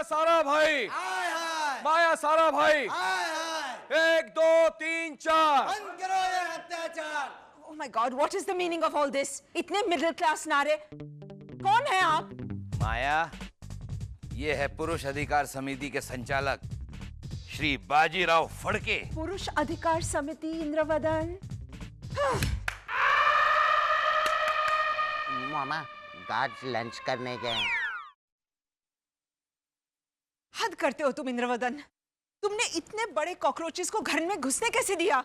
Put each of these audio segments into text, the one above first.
सारा भाई, हाय हाय, माया सारा भाई, हाय हाय, 1 2 3 4। बंद करो ये अत्याचार। Oh my God, what is the meaning of all this? इतने मिडिल क्लास नारे। कौन है आप? माया, ये है पुरुष अधिकार समिति के संचालक श्री बाजीराव फड़के। पुरुष अधिकार समिति इंद्रवदन। मामा, गार्ड्स लंच करने गए हैं। हद करते हो तुम इंद्रवदन। तुमने इतने बड़े कॉकरोचेस को घर में घुसने कैसे दिया?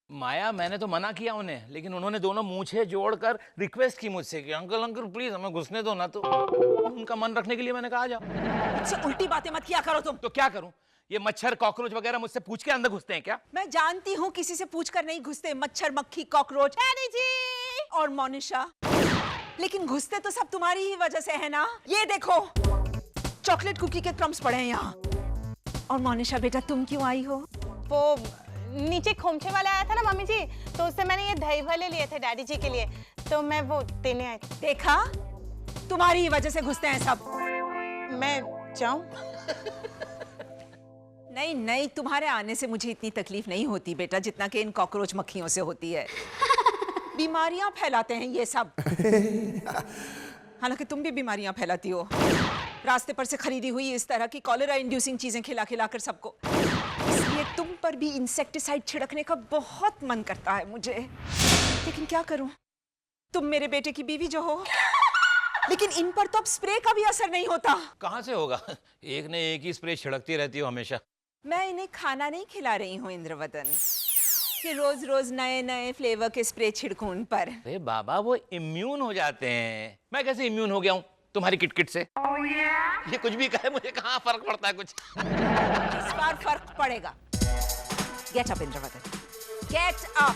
माया, मैंने तो मना किया उन्हें, लेकिन उन्होंने दोनों मूंछें जोड़कर रिक्वेस्ट की मुझसे कि अंकल अंकल प्लीज हमें घुसने दो ना। तो उनका मन रखने के लिए मैंने कहा आ जाओ। मुझसे उल्टी बातें मत किया करो तुम। तो क्या करूं? ये मच्छर कॉकरोच वगैरह मुझसे पूछ के अंदर घुसते हैं क्या? मैं जानती हूँ किसी से पूछकर नहीं घुसते मच्छर मक्खी कॉकरोच डैडी जी और मोनिशा, लेकिन घुसते तो सब तुम्हारी ही वजह से है ना। ये देखो चॉकलेट कुकी के क्रम्स पड़े हैं यहाँ। और मोनिशा बेटा तुम क्यों आई हो? वो नीचे खोमचे वाला आया था ना मम्मी जी, तो उससे मैंने ये दही भल्ले लिए थे डैडी जी के लिए, तो मैं वो देने आई थी। देखा, तुम्हारी ही वजह से घुसते हैं सब। मैं जाऊं? नहीं नहीं, तुम्हारे आने से मुझे इतनी तकलीफ नहीं होती बेटा जितना कि इन कॉकरोच मक्खियों से होती है। बीमारियां फैलाते हैं ये सब। हालांकि तुम भी बीमारियां फैलाती हो। रास्ते पर से खरीदी हुई इस तरह की कॉलेरा इंड्यूसिंग चीजें खिला खिला कर सबको। इसलिए तुम पर भी इंसेक्टिसाइड छिड़कने का बहुत मन करता है मुझे, लेकिन क्या करूं, तुम मेरे बेटे की बीवी जो हो। लेकिन इन पर तो अब स्प्रे का भी असर नहीं होता। कहाँ से होगा? एक ने एक ही स्प्रे छिड़कती रहती हो हमेशा। मैं इन्हें खाना नहीं खिला रही हूँ इंद्रवदन कि रोज रोज नए नए फ्लेवर के स्प्रे छिड़कूं उन पर। अरे बाबा, वो इम्यून हो जाते हैं। मैं कैसे इम्यून हो गया हूँ तुम्हारी किटकिट से? ये कुछ भी कहे, मुझे कहाँ फर्क पड़ता है कुछ। इस बार फर्क पड़ेगा। Get up Indravadan, get up.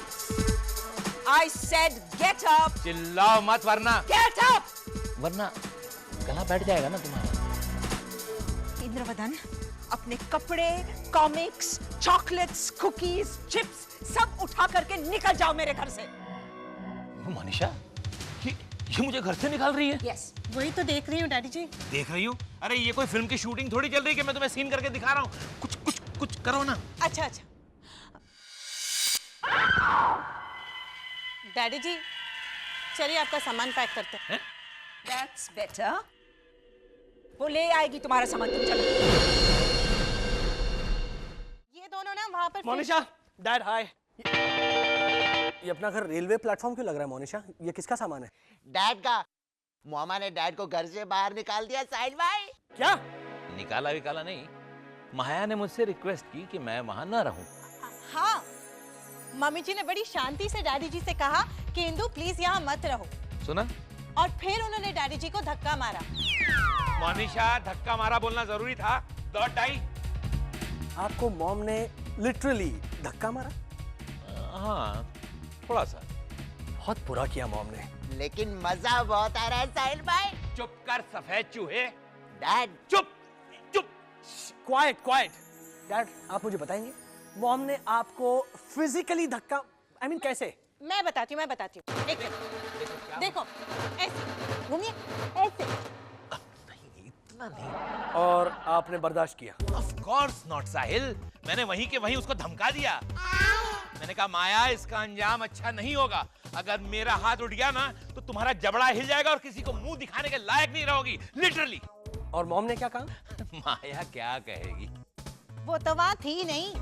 I said get up. चिल्लाओ मत वरना गेट अप। वरना गला बैठ जाएगा ना तुम्हारा। इंद्रवदन, अपने कपड़े, कॉमिक्स, चॉकलेट्स, कुकीज, चिप्स सब उठा करके निकल जाओ मेरे घर से। मनीषा, ये मुझे घर से निकाल रही है? यस, वही तो देख रही हूँ डैडी जी। देख रही हूँ? अरे ये कोई फिल्म की शूटिंग थोड़ी चल रही है कि मैं तुम्हें सीन करके दिखा रहा हूँ। कुछ कुछ कुछ करो ना। अच्छा अच्छा डैडी जी, चलिए आपका सामान पैक करते हैं। That's better. वो ले आएगी तुम्हारा सामान, तुम चलो। ये दोनों ना वहाँ पर मोनिशा, डैड हाय। ये अपना घर रेलवे प्लेटफॉर्म क्यों लग रहा है मोनिशा? ये किसका सामान है? डैड का। मामा ने डैड को घर से बाहर निकाल दिया साहिल भाई। क्या? निकाला विकाला नहीं, माया ने मुझसे रिक्वेस्ट की कि मैं वहां न रहूं। हाँ, मम्मी जी ने बड़ी शांति से डैडी जी से कहा कि इंदु प्लीज यहाँ मत रहो। सुना? और फिर उन्होंने डैडी जी को धक्का मारा। मनीषा, धक्का मारा बोलना जरूरी था? दौड़ आई। आपको मॉम ने लिटरली धक्का मारा? हाँ, थोड़ा सा। बहुत बुरा किया मॉम ने। लेकिन मजा बहुत आ रहा है साहिल भाई। चुप कर सफेद चूहे। डैड चुप चुप। Quite quite. डैड, आप मुझे बताएंगे मॉम ने आपको फिजिकली धक्का, I mean, कैसे? मैं बताती हूँ। एक मिनट, देखो ऐसे घूमिए, ऐसे। नहीं, इतना नहीं। और आपने बर्दाश्त किया? Of course not, साहिल। मैंने वहीं के वहीं उसको धमका दिया। मैंने कहा माया, इसका अंजाम अच्छा नहीं होगा। अगर मेरा हाथ उठ गया ना तो तुम्हारा जबड़ा हिल जाएगा और किसी को मुंह दिखाने के लायक नहीं रहोगी, लिटरली। और मॉम ने क्या कहा? माया क्या कहेगी? वो तो वहाँ थी नहीं।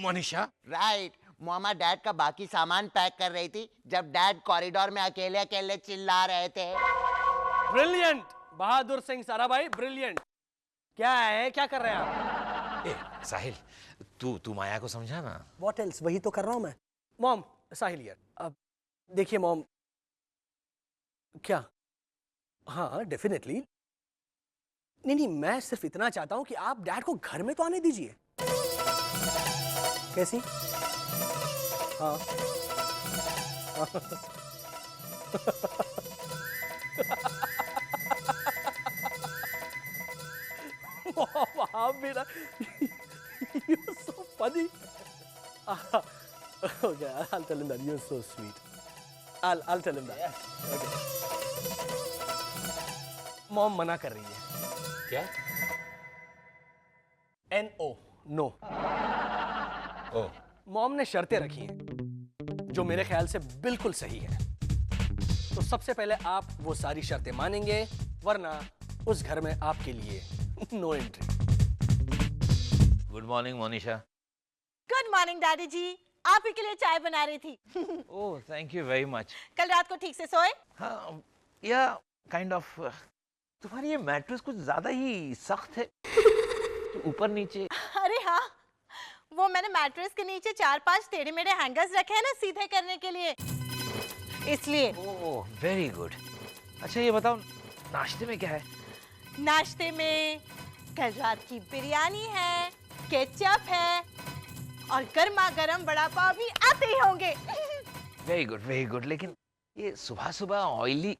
मनीषा, राइट। मामा डैड का बाकी सामान पैक कर रही थी जब डैड कॉरिडोर में अकेले अकेले चिल्ला रहे थे। Brilliant Bahadur Singh Sarabhai, brilliant. क्या है, क्या कर रहे हैं आप? ए, साहिल, तू माया को समझा ना। What else? वही तो कर रहा हूं मैं। मॉम, साहिल यार, अब देखिए मॉम, क्या? हाँ डेफिनेटली। नहीं, मैं सिर्फ इतना चाहता हूं कि आप डैड को घर में तो आने दीजिए। कैसी? हाँ। आप मेरा you're so funny. Okay, I'll tell him that. You're so sweet. I'll tell him that. Okay. Mom मना कर रही है। क्या? NO, no. ओ मॉम ने शर्तें रखी हैं जो मेरे ख्याल से बिल्कुल सही है। तो सबसे पहले आप वो सारी शर्तें मानेंगे, वरना उस घर में आपके लिए no entry. Good morning Monisha. Good morning daddy ji, आप ही के लिए चाय बना रही थी। Oh thank you very much. कल रात को ठीक से सोए? हाँ या काइंड ऑफ। तुम्हारी ये मैट्रेस कुछ ज्यादा ही सख्त है, ऊपर नीचे। अरे हाँ, वो मैंने मैट्रेस के नीचे 4-5 टेढ़े मेढ़े हैंगर्स रखे हैं ना सीधे करने के लिए, इसलिए। Oh very good. अच्छा ये बताओ नाश्ते में क्या है? नाश्ते में कल रात की बिरयानी है, केचप है और गर्मा गर्म वड़ा पाव भी आते ही होंगे। Very good. लेकिन ये सुबह सुबह ऑयली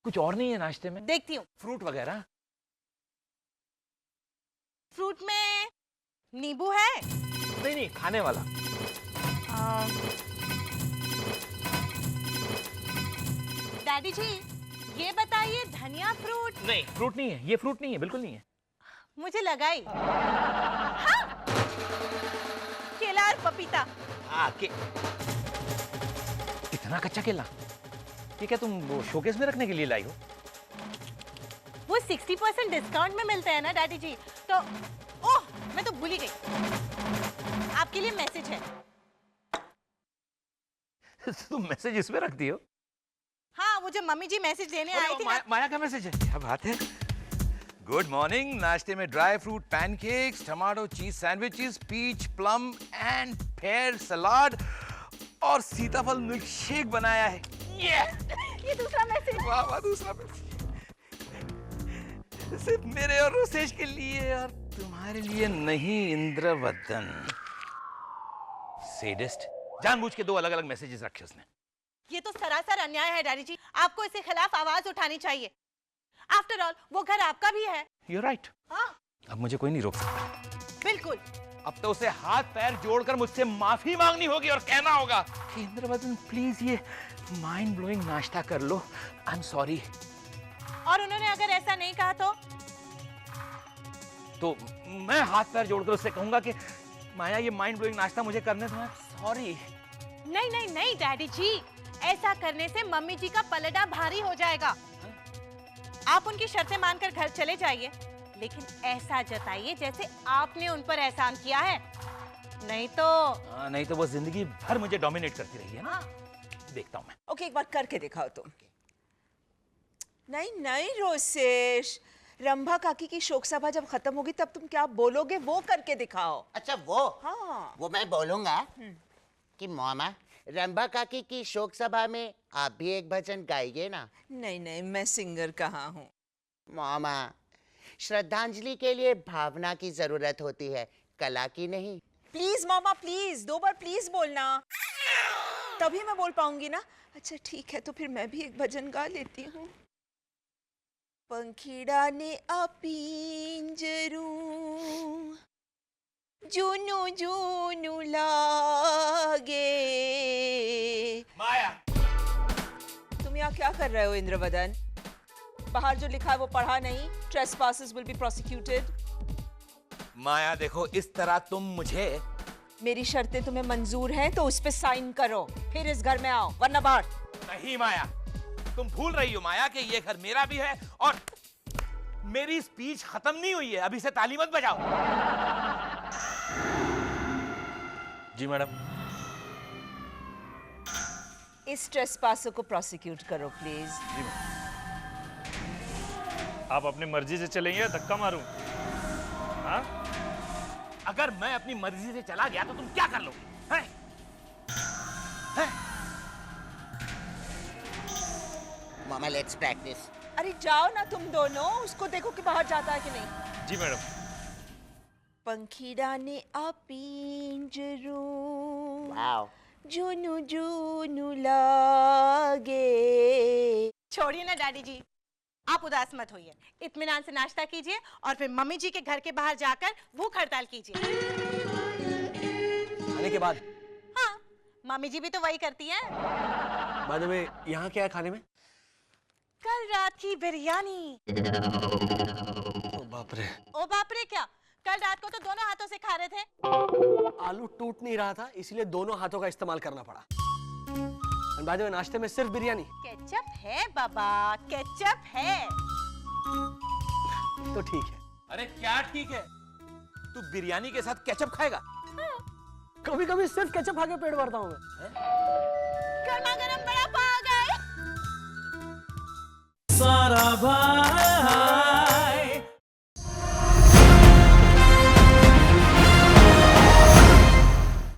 कुछ और नहीं है नाश्ते में? देखती हूँ। फ्रूट वगैरह? फ्रूट में नींबू है? नहीं खाने वाला। डैडी जी ये बताइए, धनिया फ्रूट? नहीं फ्रूट नहीं है, ये फ्रूट नहीं है, बिल्कुल नहीं है। मुझे लगा ही। हाँ? केला और पपीता। के इतना कच्चा केला, ये क्या तुम वो शोकेस में रखने के लिए लाई हो? वो 60% डिस्काउंट में मिलते हैं ना डैडी जी, तो ओह मैं तो भूल ही गई, आपके लिए मैसेज है। तुम मैसेज इसमें रखती हो? हाँ, वो जो मम्मी जी मैसेज देने आई थी ना। माया का मैसेज है? क्या बात है। Good morning. नाश्ते में dry fruit pancakes, tomato cheese sandwiches, peach plum and pear salad और सीताफल मिल्क शेक बनाया है। ये दूसरा मैसेज। वाह वाह, दूसरा मैसेज सिर्फ मेरे और रोसेश के लिए और तुम्हारे लिए नहीं इंद्रवदन। सेडिस्ट। जानबूझ के 2 अलग-अलग मैसेजेस रखे उसने। ये तो सरासर अन्याय है डैडी जी, आपको इसके खिलाफ आवाज उठानी चाहिए। आफ्टर ऑल वो घर आपका भी है। You're right. हाँ अब मुझे कोई नहीं रोक सकता। बिल्कुल। अब तो उसे हाथ पैर जोड़कर मुझसे माफी मांगनी होगी और कहना होगा कि इंद्रवदन प्लीज ये माइंड ब्लोइंग नाश्ता कर लो, आई एम सॉरी। और उन्होंने अगर ऐसा नहीं कहा तो मैं हाथ पैर जोड़कर उससे कहूंगा कि माया ये माइंड ब्लोइंग नाश्ता मुझे करने दो, सॉरी। नहीं नहीं नहीं डैडी जी, ऐसा करने से मम्मी जी का पलड़ा भारी हो जाएगा। आप उनकी शर्तें मानकर घर चले जाइए, लेकिन ऐसा जताइए जैसे आपने उन पर एहसान किया है, नहीं तो वो जिंदगी भर मुझे डोमिनेट करती रही है ना। देखता हूं मैं। ओके, एक बार करके दिखाओ तुम। नहीं नहीं रोसेश, रंभा काकी की शोक सभा जब खत्म होगी तब तुम क्या बोलोगे वो करके दिखाओ। अच्छा वो? हाँ। वो मैं बोलूंगा कि मामा रंभा काकी की शोक सभा में आप भी एक भजन गाइए ना। नहीं नहीं, मैं सिंगर कहाँ हूँ। मामा श्रद्धांजलि के लिए भावना की जरूरत होती है, कला की नहीं। Please mama please, 2 bar please बोलना, तभी मैं बोल पाऊंगी ना। अच्छा ठीक है, तो फिर मैं भी एक भजन गा लेती हूँ। पंखीड़ा ने अपींजरू जूनू जूनू लागे। माया, तुम यहाँ क्या कर रहे हो इंद्रवदन? बाहर जो लिखा है वो पढ़ा नहीं? Trespassers will be prosecuted। माया देखो, इस तरह तुम मुझे। मेरी शर्तें तुम्हें मंजूर हैं तो उस पे साइन करो, फिर इस घर में आओ, वरना बाहर। नहीं माया, तुम भूल रही हो माया कि ये घर मेरा भी है और मेरी स्पीच खत्म नहीं हुई है, अभी से ताली मत बजाओ। जी मैडम। इस ट्रेसपासर को प्रोसिक्यूट करो प्लीज। आप अपनी मर्जी से चलेंगे या धक्का मारूं? हाँ? अगर मैं अपनी मर्जी से चला गया तो तुम क्या कर लोगे? हैं? हैं? मामा लेट्स प्रैक्टिस। अरे जाओ ना तुम दोनों, उसको देखो कि बाहर जाता है कि नहीं। जी मैडम। पंखीड़ा ने अपींजरू वाओ। जूनू जूनू लागे। छोड़िए ना डैडी जी, आप उदास मत होइए, इत्मीनान से नाश्ता कीजिए और फिर मम्मी जी के घर के बाहर जाकर भूख हड़ताल कीजिए। खाने के बाद? हाँ, मम्मी जी भी तो वही करती हैं। बाय द वे, यहाँ क्या है खाने में? कल रात की बिरयानी। ओ बाप रे। ओ बाप रे क्या? कल रात को तो दोनों हाथों से खा रहे थे। आलू टूट नहीं रहा था, इसलिए दोनों हाथों का इस्तेमाल करना पड़ा। और बाद में नाश्ते में सिर्फ बिरयानी। केचप है बाबा, केचप है। तो ठीक है। अरे क्या ठीक है, तू बिरयानी के साथ केचप खाएगा? कभी कभी सिर्फ केचप खा के पेट भरता हूँ मैं। गर्मा गर्म बड़ा